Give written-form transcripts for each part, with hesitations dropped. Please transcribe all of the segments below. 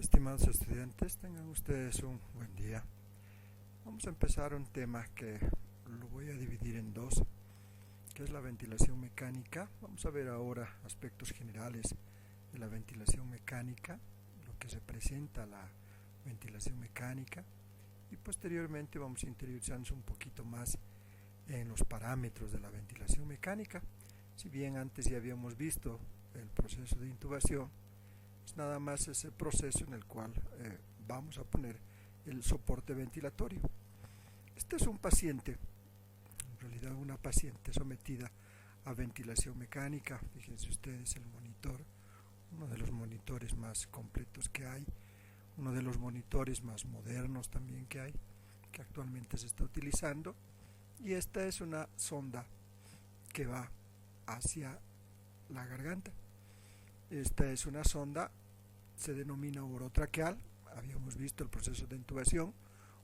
Estimados estudiantes, tengan ustedes un buen día. Vamos a empezar un tema que lo voy a dividir en dos, que es la ventilación mecánica. Vamos a ver ahora aspectos generales de la ventilación mecánica, lo que representa la ventilación mecánica, y posteriormente vamos a interiorizarnos un poquito más en los parámetros de la ventilación mecánica. Si bien antes ya habíamos visto el proceso de intubación, nada más es el proceso en el cual vamos a poner el soporte ventilatorio. Este es un paciente, en realidad una paciente sometida a ventilación mecánica. Fíjense ustedes el monitor, uno de los monitores más completos que hay, uno de los monitores más modernos también que hay, que actualmente se está utilizando, y esta es una sonda que va hacia la garganta. Esta es una sonda, se denomina orotraqueal. Habíamos visto el proceso de intubación.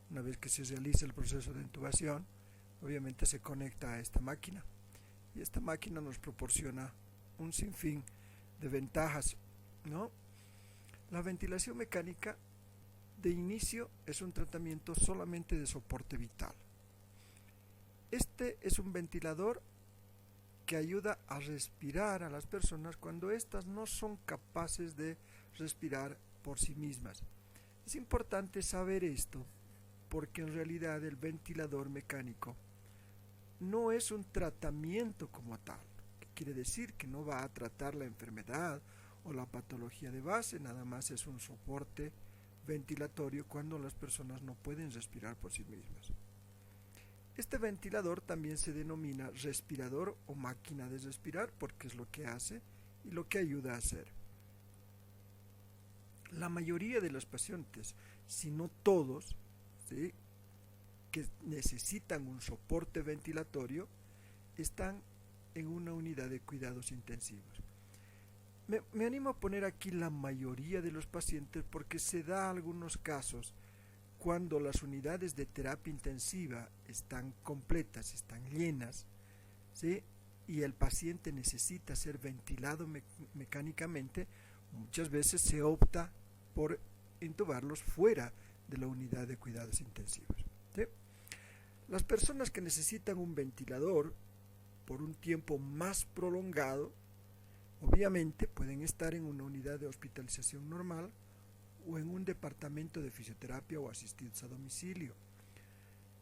Una vez que se realiza el proceso de intubación, obviamente se conecta a esta máquina, y esta máquina nos proporciona un sinfín de ventajas, ¿no? La ventilación mecánica de inicio es un tratamiento solamente de soporte vital. Este es un ventilador que ayuda a respirar a las personas cuando éstas no son capaces de respirar por sí mismas. Es importante saber esto porque en realidad el ventilador mecánico no es un tratamiento como tal, que quiere decir que no va a tratar la enfermedad o la patología de base, nada más es un soporte ventilatorio cuando las personas no pueden respirar por sí mismas. Este ventilador también se denomina respirador o máquina de respirar porque es lo que hace y lo que ayuda a hacer. La mayoría de los pacientes, si no todos, ¿sí?, que necesitan un soporte ventilatorio, están en una unidad de cuidados intensivos. Me animo a poner aquí la mayoría de los pacientes porque se da algunos casos cuando las unidades de terapia intensiva están completas, están llenas, ¿sí?, y el paciente necesita ser ventilado mecánicamente. Muchas veces se opta por intubarlos fuera de la unidad de cuidados intensivos, ¿sí? Las personas que necesitan un ventilador por un tiempo más prolongado, obviamente pueden estar en una unidad de hospitalización normal o en un departamento de fisioterapia o asistidos a domicilio.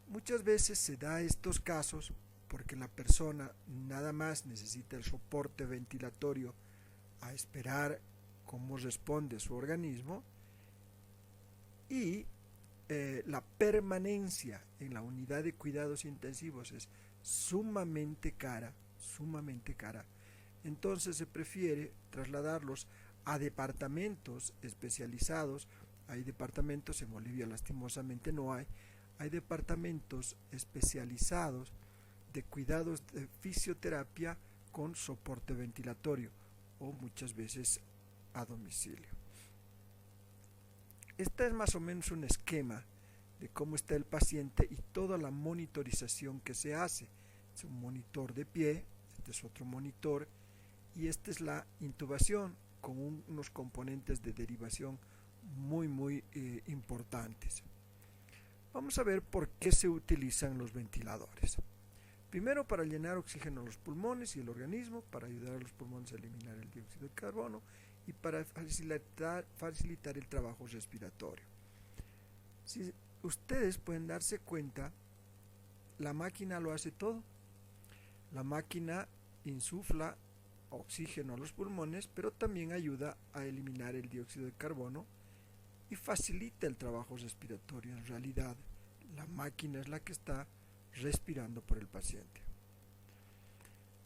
Muchas veces se da estos casos porque la persona nada más necesita el soporte ventilatorio a esperar cómo responde su organismo, y la permanencia en la unidad de cuidados intensivos es sumamente cara. Entonces se prefiere trasladarlos a departamentos especializados. Hay departamentos, en Bolivia lastimosamente no hay departamentos especializados de cuidados de fisioterapia con soporte ventilatorio, o muchas veces a domicilio. Este es más o menos un esquema de cómo está el paciente y toda la monitorización que se hace. Es un monitor de pie, este es otro monitor, y esta es la intubación con unos componentes de derivación muy importantes. Vamos a ver por qué se utilizan los ventiladores. Primero, para llenar oxígeno a los pulmones y el organismo, para ayudar a los pulmones a eliminar el dióxido de carbono y para facilitar el trabajo respiratorio. Si ustedes pueden darse cuenta, la máquina lo hace todo. La máquina insufla oxígeno a los pulmones, pero también ayuda a eliminar el dióxido de carbono y facilita el trabajo respiratorio. En realidad, la máquina es la que está respirando por el paciente.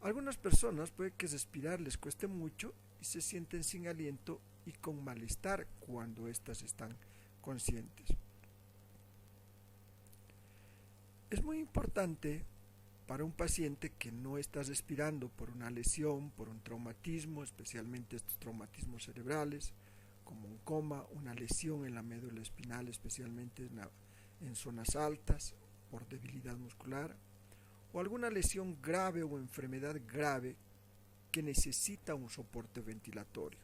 Algunas personas puede que respirar les cueste mucho y se sienten sin aliento y con malestar cuando éstas están conscientes. Es muy importante para un paciente que no está respirando por una lesión, por un traumatismo, especialmente estos traumatismos cerebrales, como un coma, una lesión en la médula espinal, especialmente en zonas altas, por debilidad muscular, o alguna lesión grave o enfermedad grave que necesita un soporte ventilatorio.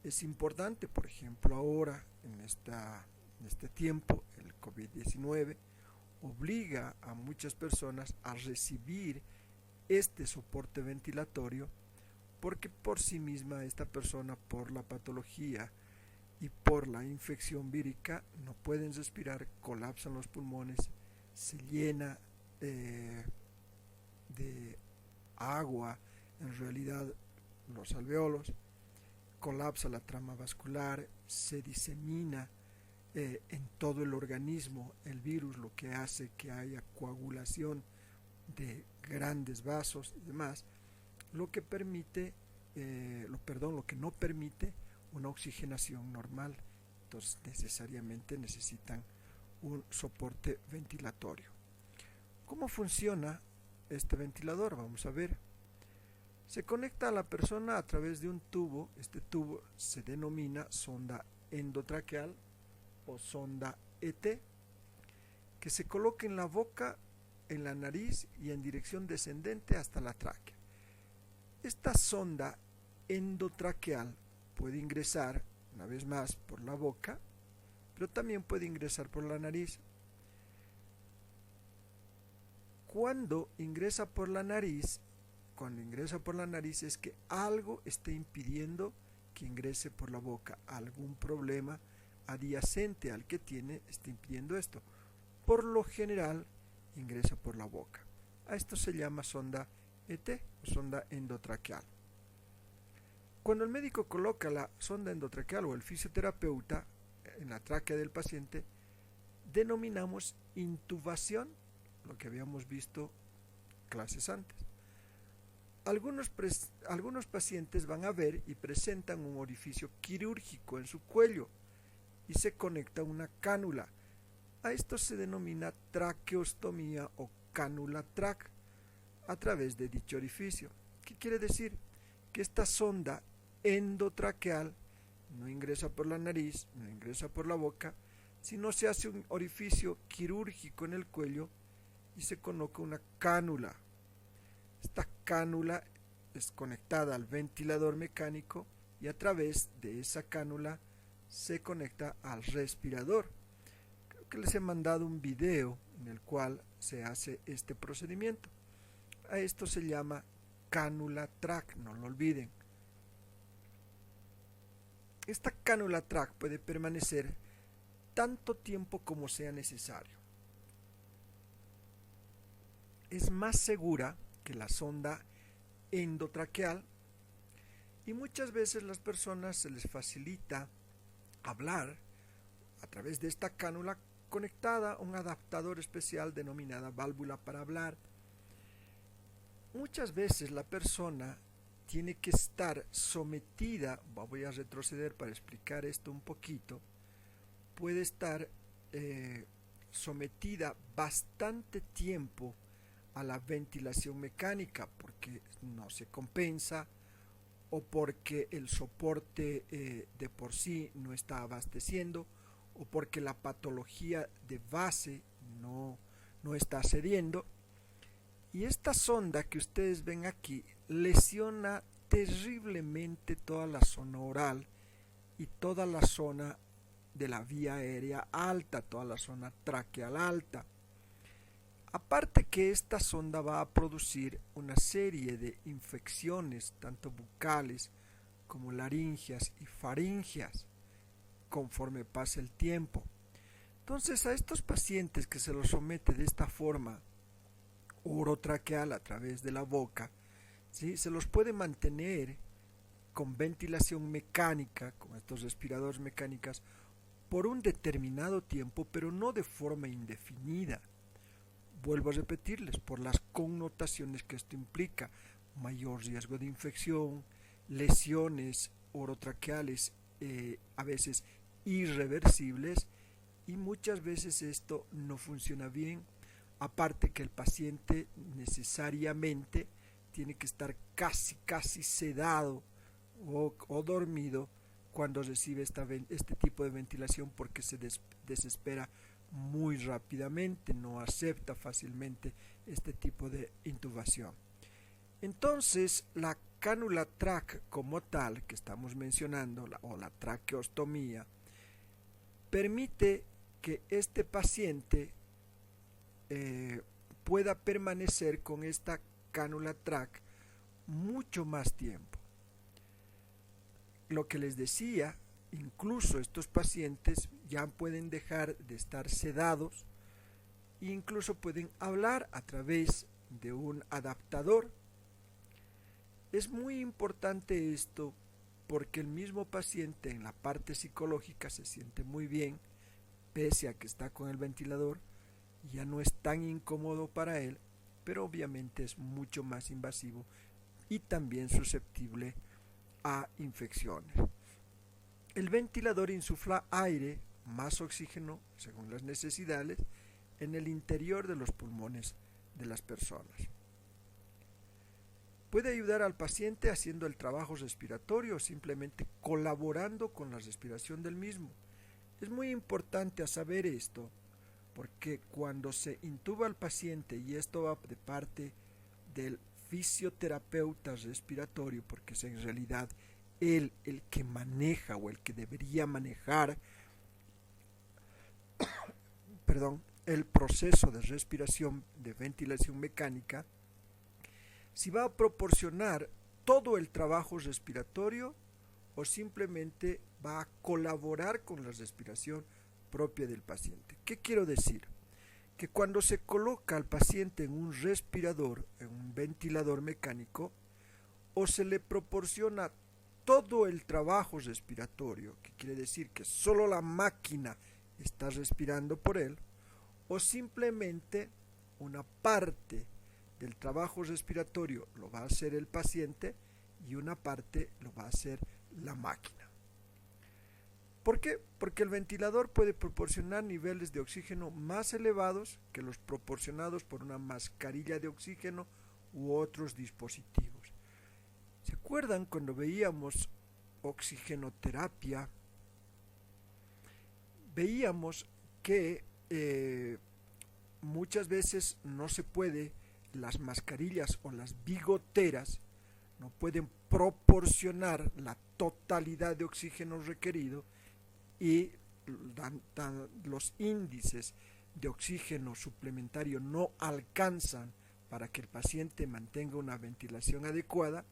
Es importante, por ejemplo, ahora en este tiempo, el COVID-19 obliga a muchas personas a recibir este soporte ventilatorio porque por sí misma esta persona, por la patología y por la infección vírica, no pueden respirar, colapsan los pulmones, se llena de agua, en realidad los alveolos, colapsa la trama vascular, se disemina en todo el organismo el virus, lo que hace que haya coagulación de grandes vasos y demás, lo que permite, lo que no permite una oxigenación normal. Entonces necesariamente necesitan un soporte ventilatorio. ¿Cómo funciona este ventilador? Vamos a ver. Se conecta a la persona a través de un tubo. Este tubo se denomina sonda endotraqueal o sonda ET, que se coloca en la boca, en la nariz y en dirección descendente hasta la tráquea. Esta sonda endotraqueal puede ingresar, una vez más, por la boca, pero también puede ingresar por la nariz. Cuando ingresa por la nariz es que algo está impidiendo que ingrese por la boca, algún problema adyacente al que tiene está impidiendo esto. Por lo general ingresa por la boca. A esto se llama sonda ET o sonda endotraqueal. Cuando el médico coloca la sonda endotraqueal o el fisioterapeuta en la tráquea del paciente, denominamos intubación, lo que habíamos visto clases antes. Algunos pacientes van a ver y presentan un orificio quirúrgico en su cuello y se conecta una cánula. A esto se denomina traqueostomía o cánula trac a través de dicho orificio. ¿Qué quiere decir? Que esta sonda endotraqueal no ingresa por la nariz, no ingresa por la boca, sino se hace un orificio quirúrgico en el cuello y se coloca una cánula. Esta cánula es conectada al ventilador mecánico y a través de esa cánula se conecta al respirador. Creo que les he mandado un video en el cual se hace este procedimiento. A esto se llama cánula trac, no lo olviden. Esta cánula trac puede permanecer tanto tiempo como sea necesario. Es más segura que la sonda endotraqueal y muchas veces las personas se les facilita hablar a través de esta cánula conectada a un adaptador especial denominada válvula para hablar. Muchas veces la persona tiene que estar sometida, voy a retroceder para explicar esto un poquito, puede estar sometida bastante tiempo a la ventilación mecánica porque no se compensa o porque el soporte de por sí no está abasteciendo o porque la patología de base no está cediendo. Y esta sonda que ustedes ven aquí lesiona terriblemente toda la zona oral y toda la zona de la vía aérea alta, toda la zona traqueal alta. Aparte que esta sonda va a producir una serie de infecciones, tanto bucales como laringias y faringias, conforme pasa el tiempo. Entonces a estos pacientes que se los somete de esta forma orotraqueal a través de la boca, ¿sí?, se los puede mantener con ventilación mecánica, con estos respiradores mecánicos, por un determinado tiempo, pero no de forma indefinida. Vuelvo a repetirles, por las connotaciones que esto implica: mayor riesgo de infección, lesiones orotraqueales a veces irreversibles, y muchas veces esto no funciona bien, aparte que el paciente necesariamente tiene que estar casi sedado o dormido cuando recibe este tipo de ventilación, porque se desespera muy rápidamente, no acepta fácilmente este tipo de intubación. Entonces la cánula TRAC como tal que estamos mencionando, o la traqueostomía, permite que este paciente pueda permanecer con esta cánula TRAC mucho más tiempo. Lo que les decía, incluso estos pacientes ya pueden dejar de estar sedados e incluso pueden hablar a través de un adaptador. Es muy importante esto porque el mismo paciente en la parte psicológica se siente muy bien, pese a que está con el ventilador, ya no es tan incómodo para él, pero obviamente es mucho más invasivo y también susceptible a infecciones. El ventilador insufla aire más oxígeno, según las necesidades, en el interior de los pulmones de las personas. Puede ayudar al paciente haciendo el trabajo respiratorio o simplemente colaborando con la respiración del mismo. Es muy importante saber esto, porque cuando se intuba al paciente, y esto va de parte del fisioterapeuta respiratorio, porque es en realidad él el que maneja o el que debería manejar el proceso de respiración, de ventilación mecánica, si va a proporcionar todo el trabajo respiratorio o simplemente va a colaborar con la respiración propia del paciente. ¿Qué quiero decir? Que cuando se coloca al paciente en un respirador, en un ventilador mecánico, o se le proporciona todo el trabajo respiratorio, que quiere decir que solo la máquina está respirando por él, o simplemente una parte del trabajo respiratorio lo va a hacer el paciente y una parte lo va a hacer la máquina. ¿Por qué? Porque el ventilador puede proporcionar niveles de oxígeno más elevados que los proporcionados por una mascarilla de oxígeno u otros dispositivos. ¿Se acuerdan cuando veíamos oxigenoterapia? Veíamos que muchas veces no se puede, las mascarillas o las bigoteras no pueden proporcionar la totalidad de oxígeno requerido y los índices de oxígeno suplementario no alcanzan para que el paciente mantenga una ventilación adecuada.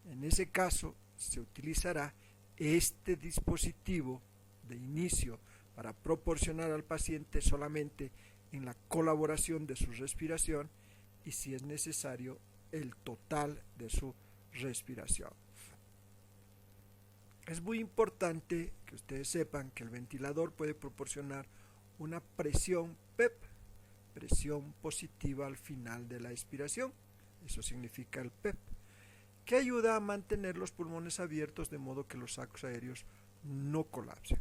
En ese caso se utilizará este dispositivo de inicio para proporcionar al paciente solamente en la colaboración de su respiración y, si es necesario, el total de su respiración. Es muy importante que ustedes sepan que el ventilador puede proporcionar una presión PEP, presión positiva al final de la expiración. Eso significa el PEP, que ayuda a mantener los pulmones abiertos de modo que los sacos aéreos no colapsen.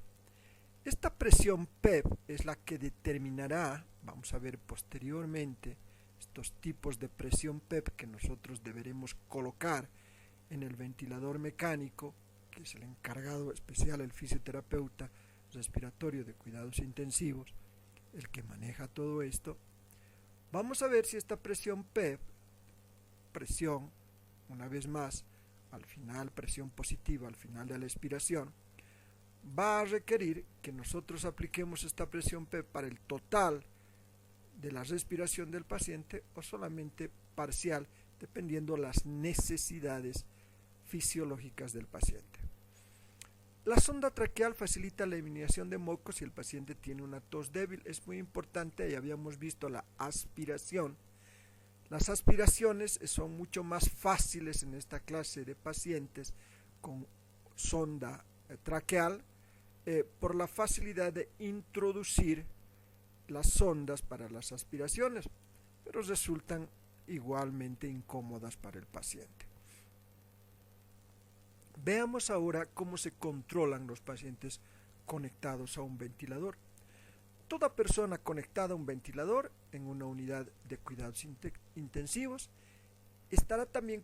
Esta presión PEP es la que determinará, vamos a ver posteriormente, estos tipos de presión PEP que nosotros deberemos colocar en el ventilador mecánico, que es el encargado especial, el fisioterapeuta respiratorio de cuidados intensivos, el que maneja todo esto. Vamos a ver si esta presión PEP, presión, una vez más, al final, presión positiva al final de la expiración, va a requerir que nosotros apliquemos esta presión PEP para el total de la respiración del paciente o solamente parcial, dependiendo las necesidades fisiológicas del paciente. La sonda traqueal facilita la eliminación de mocos si el paciente tiene una tos débil. Es muy importante, ya habíamos visto la aspiración. Las aspiraciones son mucho más fáciles en esta clase de pacientes con sonda traqueal por la facilidad de introducir las sondas para las aspiraciones, pero resultan igualmente incómodas para el paciente. Veamos ahora cómo se controlan los pacientes conectados a un ventilador. Toda persona conectada a un ventilador en una unidad de cuidados intensivos estará también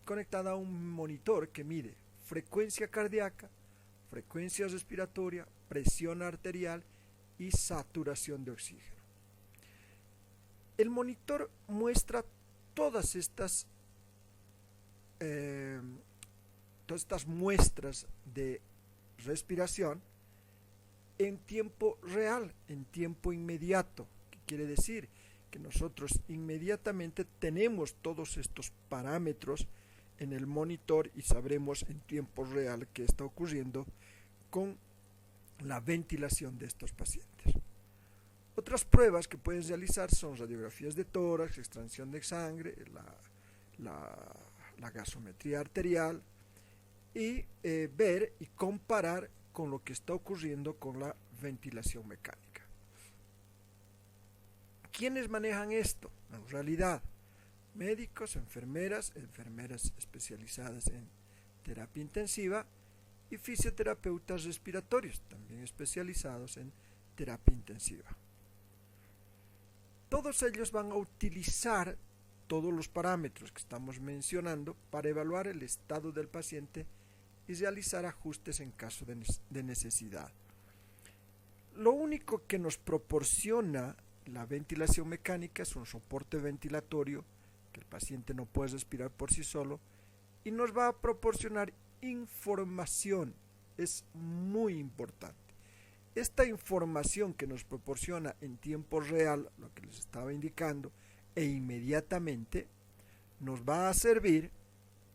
conectada a un monitor que mide frecuencia cardíaca, frecuencia respiratoria, presión arterial y saturación de oxígeno. El monitor muestra todas estas todas estas muestras de respiración en tiempo real, en tiempo inmediato. ¿Qué quiere decir? Que nosotros inmediatamente tenemos todos estos parámetros en el monitor y sabremos en tiempo real qué está ocurriendo con la ventilación de estos pacientes. Otras pruebas que pueden realizar son radiografías de tórax, extracción de sangre, la gasometría arterial y ver y comparar con lo que está ocurriendo con la ventilación mecánica. ¿Quiénes manejan esto? En realidad, médicos, enfermeras especializadas en terapia intensiva y fisioterapeutas respiratorios, también especializados en terapia intensiva. Todos ellos van a utilizar todos los parámetros que estamos mencionando para evaluar el estado del paciente y realizar ajustes en caso de necesidad. Lo único que nos proporciona la ventilación mecánica es un soporte ventilatorio, que el paciente no puede respirar por sí solo, y nos va a proporcionar información. Es muy importante. Esta información que nos proporciona en tiempo real, lo que les estaba indicando, e inmediatamente nos va a servir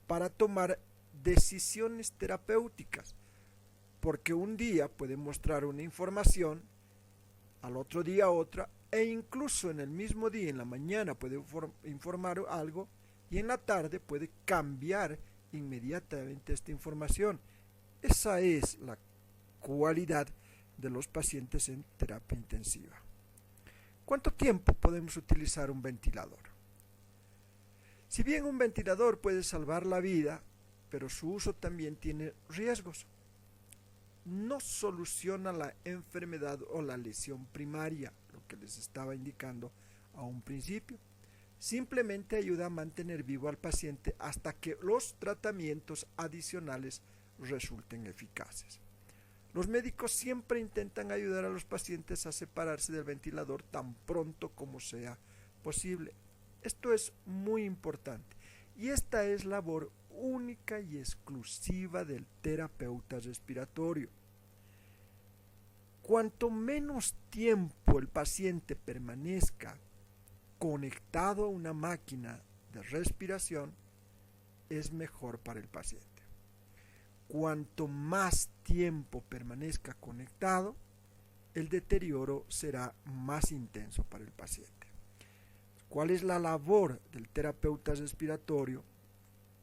para tomar decisiones terapéuticas, porque un día puede mostrar una información, al otro día otra, e incluso en el mismo día, en la mañana puede informar algo y en la tarde puede cambiar inmediatamente esta información. Esa es la cualidad de los pacientes en terapia intensiva. ¿Cuánto tiempo podemos utilizar un ventilador? Si bien un ventilador puede salvar la vida, pero su uso también tiene riesgos. No soluciona la enfermedad o la lesión primaria, lo que les estaba indicando a un principio. Simplemente ayuda a mantener vivo al paciente hasta que los tratamientos adicionales resulten eficaces. Los médicos siempre intentan ayudar a los pacientes a separarse del ventilador tan pronto como sea posible. Esto es muy importante y esta es labor única y exclusiva del terapeuta respiratorio. Cuanto menos tiempo el paciente permanezca conectado a una máquina de respiración, es mejor para el paciente. Cuanto más tiempo permanezca conectado, el deterioro será más intenso para el paciente. ¿Cuál es la labor del terapeuta respiratorio?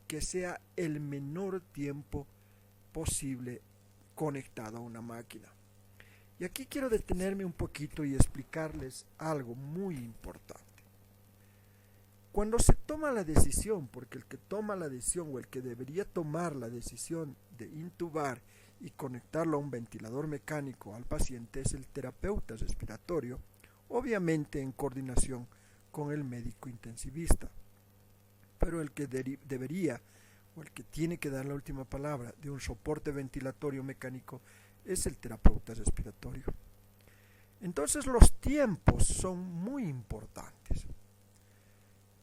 Que sea el menor tiempo posible conectado a una máquina. Y aquí quiero detenerme un poquito y explicarles algo muy importante. Cuando se toma la decisión, porque el que toma la decisión o el que debería tomar la decisión de intubar y conectarlo a un ventilador mecánico al paciente es el terapeuta respiratorio, obviamente en coordinación con el médico intensivista. Pero el que debería o el que tiene que dar la última palabra de un soporte ventilatorio mecánico es el terapeuta respiratorio. Entonces los tiempos son muy importantes.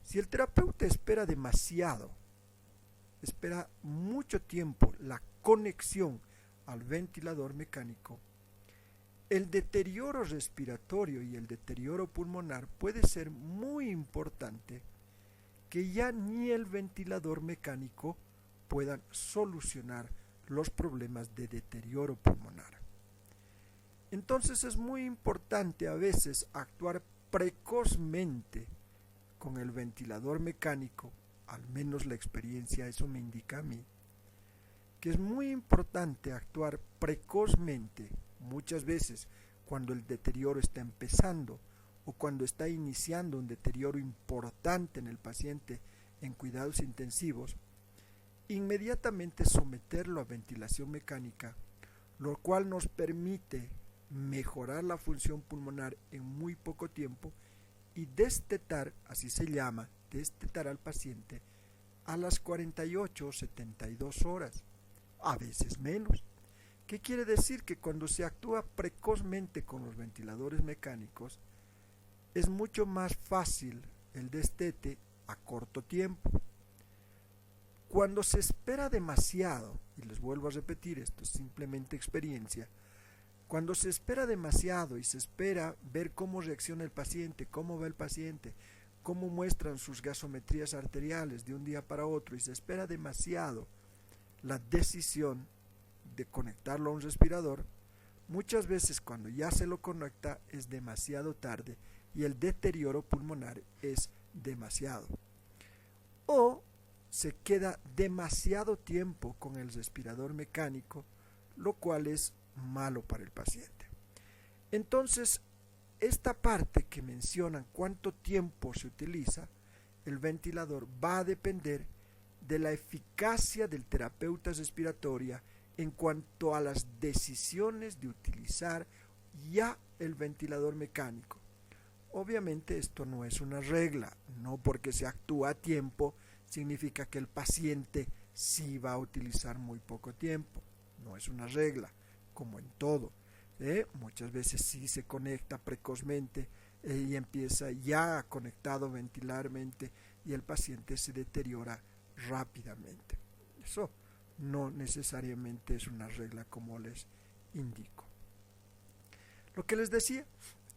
Si el terapeuta espera demasiado, espera mucho tiempo la conexión al ventilador mecánico, el deterioro respiratorio y el deterioro pulmonar puede ser muy importante, que ya ni el ventilador mecánico puedan solucionar los problemas de deterioro pulmonar. Entonces es muy importante a veces actuar precozmente con el ventilador mecánico, al menos la experiencia eso me indica a mí, que es muy importante actuar precozmente, muchas veces cuando el deterioro está empezando o cuando está iniciando un deterioro importante en el paciente en cuidados intensivos, inmediatamente someterlo a ventilación mecánica, lo cual nos permite mejorar la función pulmonar en muy poco tiempo y destetar, así se llama, destetar al paciente a las 48 o 72 horas, a veces menos. ¿Qué quiere decir? Que cuando se actúa precozmente con los ventiladores mecánicos, es mucho más fácil el destete a corto tiempo. cuando se espera demasiado, y les vuelvo a repetir, esto es simplemente experiencia, cuando se espera demasiado y se espera ver cómo reacciona el paciente, cómo va el paciente, cómo muestran sus gasometrías arteriales de un día para otro, y se espera demasiado la decisión de conectarlo a un respirador, muchas veces cuando ya se lo conecta es demasiado tarde y el deterioro pulmonar es demasiado. O se queda demasiado tiempo con el respirador mecánico, lo cual es malo para el paciente. Entonces, esta parte que mencionan cuánto tiempo se utiliza el ventilador va a depender de la eficacia del terapeuta respiratoria en cuanto a las decisiones de utilizar ya el ventilador mecánico. Obviamente esto no es una regla, no porque se actúa a tiempo significa que el paciente sí va a utilizar muy poco tiempo, no es una regla, como en todo. Muchas veces sí se conecta precozmente y empieza ya conectado ventilarmente y el paciente se deteriora rápidamente. Eso no necesariamente es una regla como les indico. Lo que les decía,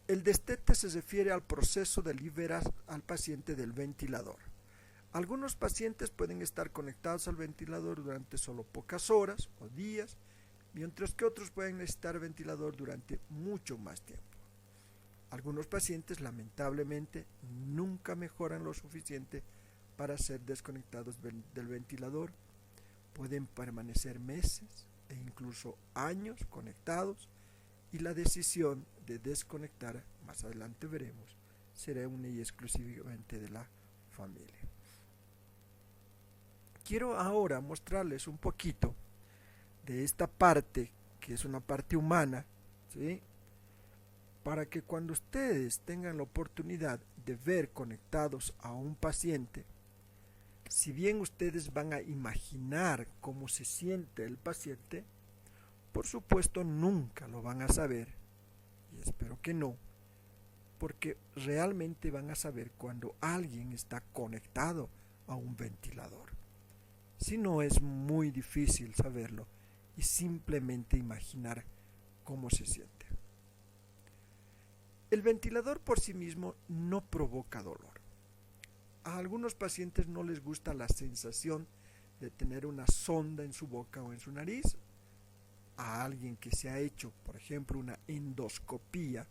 el destete se refiere al proceso de liberar al paciente del ventilador. Algunos pacientes pueden estar conectados al ventilador durante solo pocas horas o días, mientras que otros pueden necesitar ventilador durante mucho más tiempo. Algunos pacientes lamentablemente nunca mejoran lo suficiente para ser desconectados del ventilador. Pueden permanecer meses e incluso años conectados y la decisión de desconectar, más adelante veremos, será única y exclusivamente de la familia. Quiero ahora mostrarles un poquito de esta parte, que es una parte humana, ¿sí? Para que cuando ustedes tengan la oportunidad de ver conectados a un paciente, si bien ustedes van a imaginar cómo se siente el paciente, por supuesto nunca lo van a saber, y espero que no, porque realmente van a saber cuando alguien está conectado a un ventilador. Si no, es muy difícil saberlo y simplemente imaginar cómo se siente. El ventilador por sí mismo no provoca dolor. A algunos pacientes no les gusta la sensación de tener una sonda en su boca o en su nariz. A alguien que se ha hecho, por ejemplo, una endoscopía,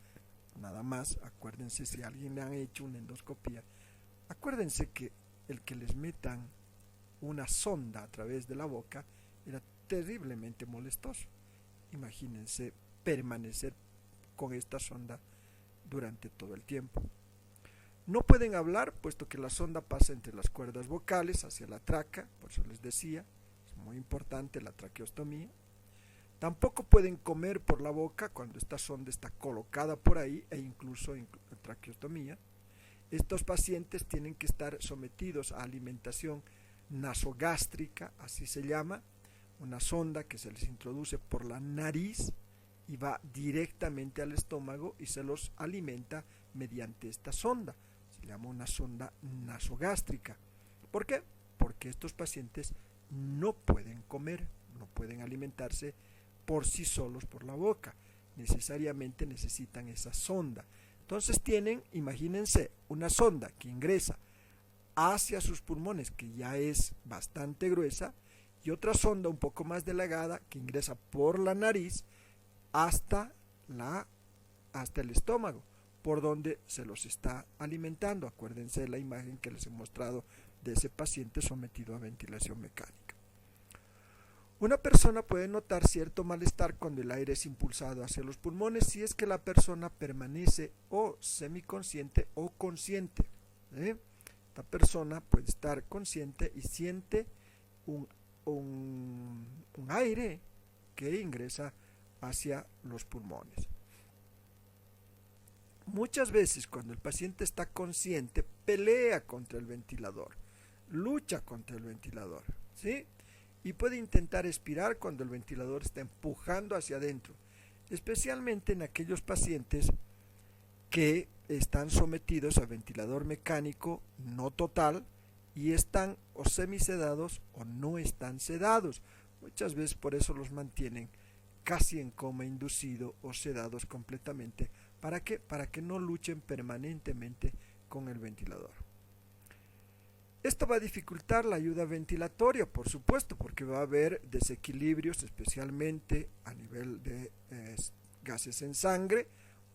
nada más, acuérdense, si a alguien le han hecho una endoscopía, acuérdense que el que les metan una sonda a través de la boca era terriblemente molestoso. Imagínense permanecer con esta sonda durante todo el tiempo. No pueden hablar, puesto que la sonda pasa entre las cuerdas vocales hacia la tráquea, por eso les decía, es muy importante la traqueostomía. Tampoco pueden comer por la boca cuando esta sonda está colocada por ahí e incluso en traqueostomía. Estos pacientes tienen que estar sometidos a alimentación nasogástrica, así se llama, una sonda que se les introduce por la nariz y va directamente al estómago y se los alimenta mediante esta sonda. Se llama una sonda nasogástrica. ¿Por qué? Porque estos pacientes no pueden comer, no pueden alimentarse por sí solos por la boca. Necesariamente necesitan esa sonda. Entonces tienen, imagínense, una sonda que ingresa hacia sus pulmones, que ya es bastante gruesa, y otra sonda un poco más delgada que ingresa por la nariz hasta el estómago, por donde se los está alimentando. Acuérdense de la imagen que les he mostrado de ese paciente sometido a ventilación mecánica. Una persona puede notar cierto malestar cuando el aire es impulsado hacia los pulmones si es que la persona permanece o semiconsciente o consciente. Esta persona puede estar consciente y siente un aire que ingresa hacia los pulmones. Muchas veces cuando el paciente está consciente pelea contra el ventilador, lucha contra el ventilador, ¿sí? Y puede intentar expirar cuando el ventilador está empujando hacia adentro, especialmente en aquellos pacientes que están sometidos a ventilador mecánico no total y están o semisedados o no están sedados. Muchas veces por eso los mantienen casi en coma inducido o sedados completamente. ¿Para qué? Para que no luchen permanentemente con el ventilador. Esto va a dificultar la ayuda ventilatoria, por supuesto, porque va a haber desequilibrios, especialmente a nivel de gases en sangre,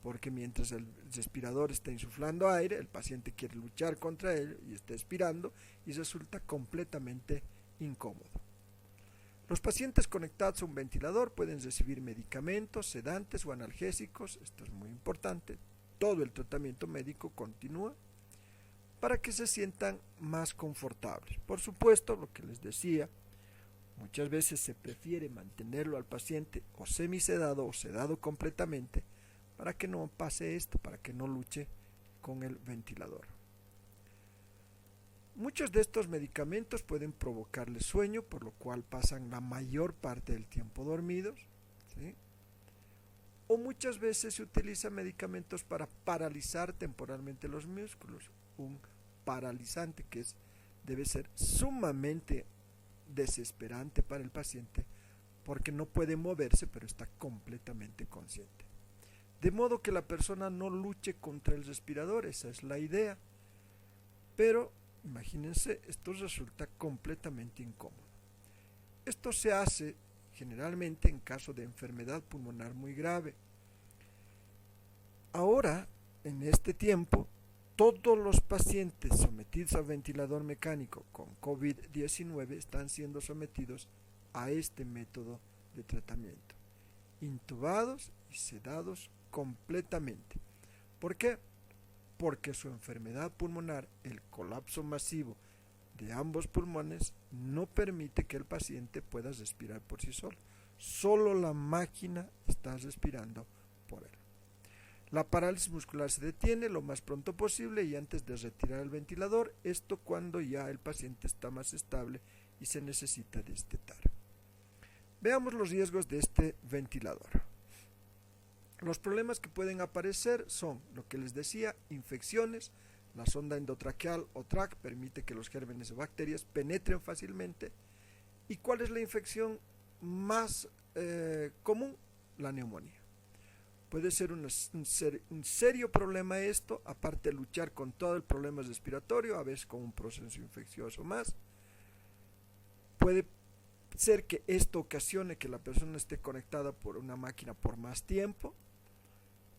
porque mientras el respirador está insuflando aire, el paciente quiere luchar contra él y está expirando y resulta completamente incómodo. Los pacientes conectados a un ventilador pueden recibir medicamentos, sedantes o analgésicos, esto es muy importante, todo el tratamiento médico continúa para que se sientan más confortables. Por supuesto, lo que les decía, muchas veces se prefiere mantenerlo al paciente o semisedado o sedado completamente para que no pase esto, para que no luche con el ventilador. Muchos de estos medicamentos pueden provocarle sueño, por lo cual pasan la mayor parte del tiempo dormidos, ¿sí? O muchas veces se utilizan medicamentos para paralizar temporalmente los músculos, un paralizante que debe ser sumamente desesperante para el paciente porque no puede moverse pero está completamente consciente. De modo que la persona no luche contra el respirador, esa es la idea. Pero imagínense, esto resulta completamente incómodo. Esto se hace generalmente en caso de enfermedad pulmonar muy grave. Ahora, en este tiempo, todos los pacientes sometidos a ventilador mecánico con COVID-19 están siendo sometidos a este método de tratamiento, intubados y sedados completamente. ¿Por qué? Porque su enfermedad pulmonar, el colapso masivo de ambos pulmones, no permite que el paciente pueda respirar por sí solo. Solo la máquina está respirando por él. La parálisis muscular se detiene lo más pronto posible y antes de retirar el ventilador, esto cuando ya el paciente está más estable y se necesita destetar. Veamos los riesgos de este ventilador. Los problemas que pueden aparecer son, lo que les decía, infecciones. La sonda endotraqueal o TRAC permite que los gérmenes o bacterias penetren fácilmente. ¿Y cuál es la infección más común? La neumonía. Puede ser un serio problema esto, aparte de luchar con todo el problema respiratorio, a veces con un proceso infeccioso más. Puede ser que esto ocasione que la persona esté conectada por una máquina por más tiempo.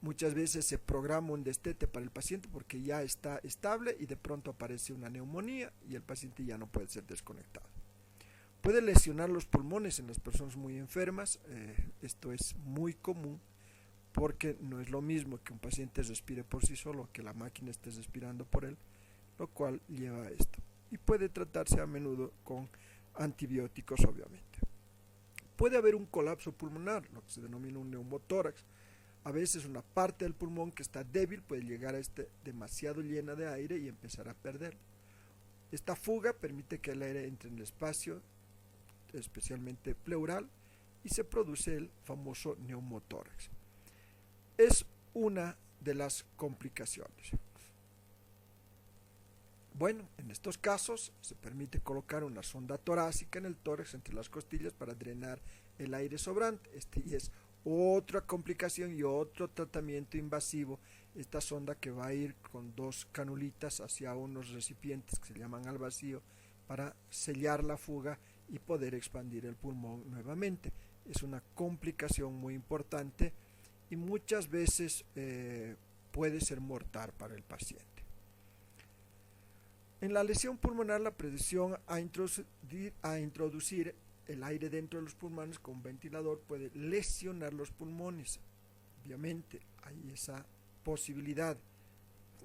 Muchas veces se programa un destete para el paciente porque ya está estable y de pronto aparece una neumonía y el paciente ya no puede ser desconectado. Puede lesionar los pulmones en las personas muy enfermas, esto es muy común porque no es lo mismo que un paciente respire por sí solo que la máquina esté respirando por él, lo cual lleva a esto. Y puede tratarse a menudo con antibióticos, obviamente. Puede haber un colapso pulmonar, lo que se denomina un neumotórax. A veces una parte del pulmón que está débil puede llegar a estar demasiado llena de aire y empezar a perderlo. Esta fuga permite que el aire entre en el espacio, especialmente pleural, y se produce el famoso neumotórax. Es una de las complicaciones. Bueno, en estos casos se permite colocar una sonda torácica en el tórax entre las costillas para drenar el aire sobrante. Y es otra complicación y otro tratamiento invasivo. Esta sonda que va a ir con dos canulitas hacia unos recipientes que se llaman al vacío para sellar la fuga y poder expandir el pulmón nuevamente. Es una complicación muy importante y muchas veces puede ser mortal para el paciente. En la lesión pulmonar, la predicción a introducir el aire dentro de los pulmones con un ventilador puede lesionar los pulmones. Obviamente hay esa posibilidad.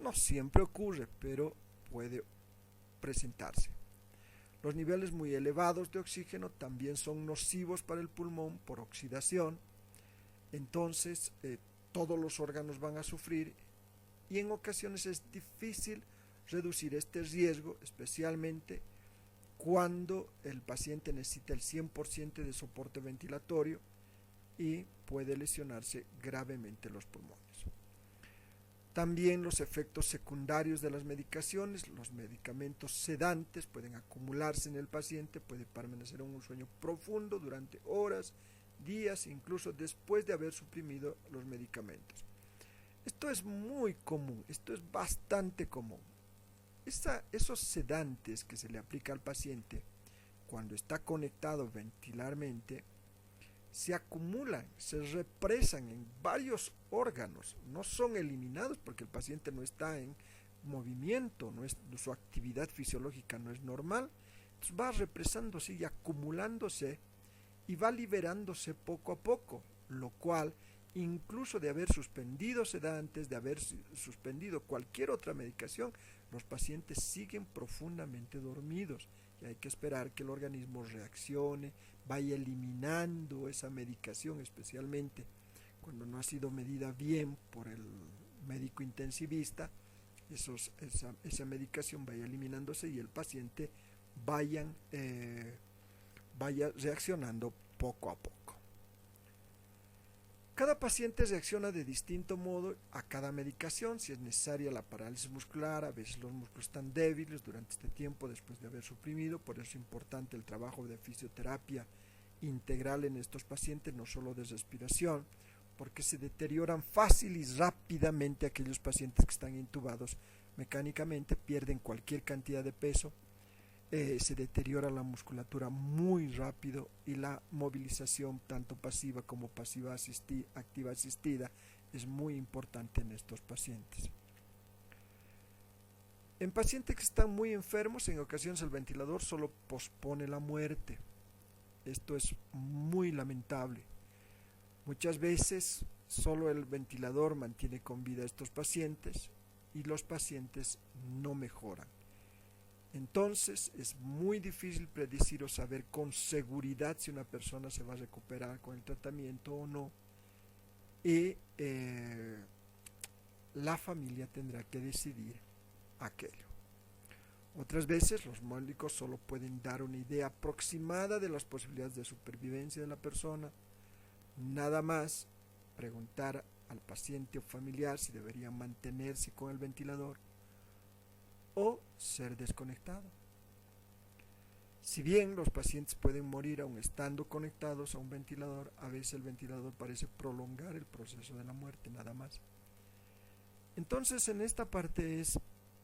No siempre ocurre, pero puede presentarse. Los niveles muy elevados de oxígeno también son nocivos para el pulmón por oxidación. Entonces todos los órganos van a sufrir y en ocasiones es difícil reducir este riesgo, especialmente cuando el paciente necesita el 100% de soporte ventilatorio y puede lesionarse gravemente los pulmones. También los efectos secundarios de las medicaciones, los medicamentos sedantes pueden acumularse en el paciente, puede permanecer en un sueño profundo durante horas, días, incluso después de haber suprimido los medicamentos. Esto es muy común, esto es bastante común. Esos sedantes que se le aplica al paciente cuando está conectado ventilarmente se acumulan, se represan en varios órganos, no son eliminados porque el paciente no está en movimiento, su actividad fisiológica no es normal, entonces va represándose y acumulándose y va liberándose poco a poco, lo cual incluso de haber suspendido sedantes, de haber suspendido cualquier otra medicación, los pacientes siguen profundamente dormidos y hay que esperar que el organismo reaccione, vaya eliminando esa medicación, especialmente cuando no ha sido medida bien por el médico intensivista, esa medicación vaya eliminándose y el paciente vaya reaccionando poco a poco. Cada paciente reacciona de distinto modo a cada medicación, si es necesaria la parálisis muscular, a veces los músculos están débiles durante este tiempo después de haber suprimido, por eso es importante el trabajo de fisioterapia integral en estos pacientes, no solo de respiración, porque se deterioran fácil y rápidamente aquellos pacientes que están intubados mecánicamente, pierden cualquier cantidad de peso, se deteriora la musculatura muy rápido y la movilización tanto pasiva como pasiva activa asistida es muy importante en estos pacientes. En pacientes que están muy enfermos, en ocasiones el ventilador solo pospone la muerte. Esto es muy lamentable. Muchas veces solo el ventilador mantiene con vida a estos pacientes y los pacientes no mejoran. Entonces es muy difícil predecir o saber con seguridad si una persona se va a recuperar con el tratamiento o no, y la familia tendrá que decidir aquello. Otras veces los médicos solo pueden dar una idea aproximada de las posibilidades de supervivencia de la persona, nada más preguntar al paciente o familiar si debería mantenerse con el ventilador o ser desconectado. Si bien los pacientes pueden morir aún estando conectados a un ventilador, a veces el ventilador parece prolongar el proceso de la muerte, nada más. Entonces en esta parte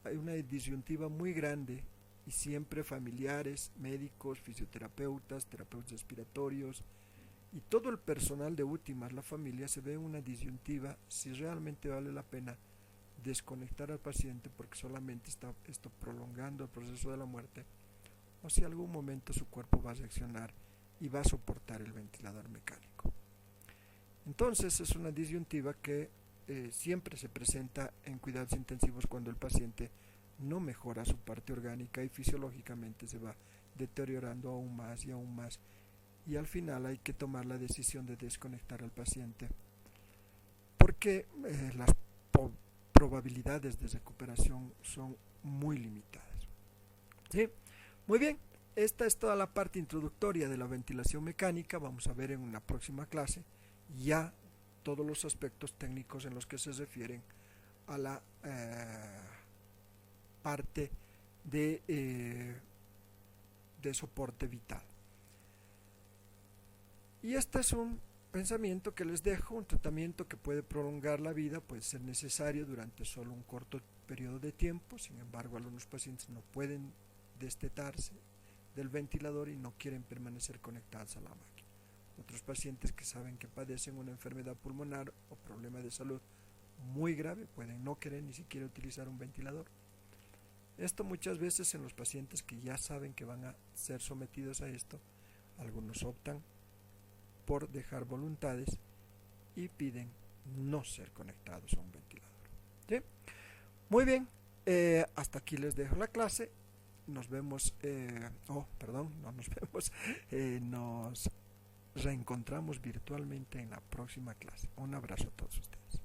hay una disyuntiva muy grande y siempre familiares, médicos, fisioterapeutas, terapeutas respiratorios y todo el personal de últimas, la familia, se ve en una disyuntiva si realmente vale la pena desconectar al paciente porque solamente está esto prolongando el proceso de la muerte, o si en algún momento su cuerpo va a reaccionar y va a soportar el ventilador mecánico. Entonces es una disyuntiva que siempre se presenta en cuidados intensivos cuando el paciente no mejora su parte orgánica y fisiológicamente se va deteriorando aún más y al final hay que tomar la decisión de desconectar al paciente porque las probabilidades de recuperación son muy limitadas. ¿Sí? Muy bien, esta es toda la parte introductoria de la ventilación mecánica. Vamos a ver en una próxima clase ya todos los aspectos técnicos en los que se refieren a la parte de soporte vital. Y este es un pensamiento que les dejo, un tratamiento que puede prolongar la vida, puede ser necesario durante solo un corto periodo de tiempo. Sin embargo, algunos pacientes no pueden destetarse del ventilador y no quieren permanecer conectados a la máquina. Otros pacientes que saben que padecen una enfermedad pulmonar o problema de salud muy grave pueden no querer ni siquiera utilizar un ventilador. Esto muchas veces en los pacientes que ya saben que van a ser sometidos a esto, algunos optan por dejar voluntades y piden no ser conectados a un ventilador. ¿Sí? Muy bien, hasta aquí les dejo la clase. Nos vemos, nos reencontramos virtualmente en la próxima clase. Un abrazo a todos ustedes.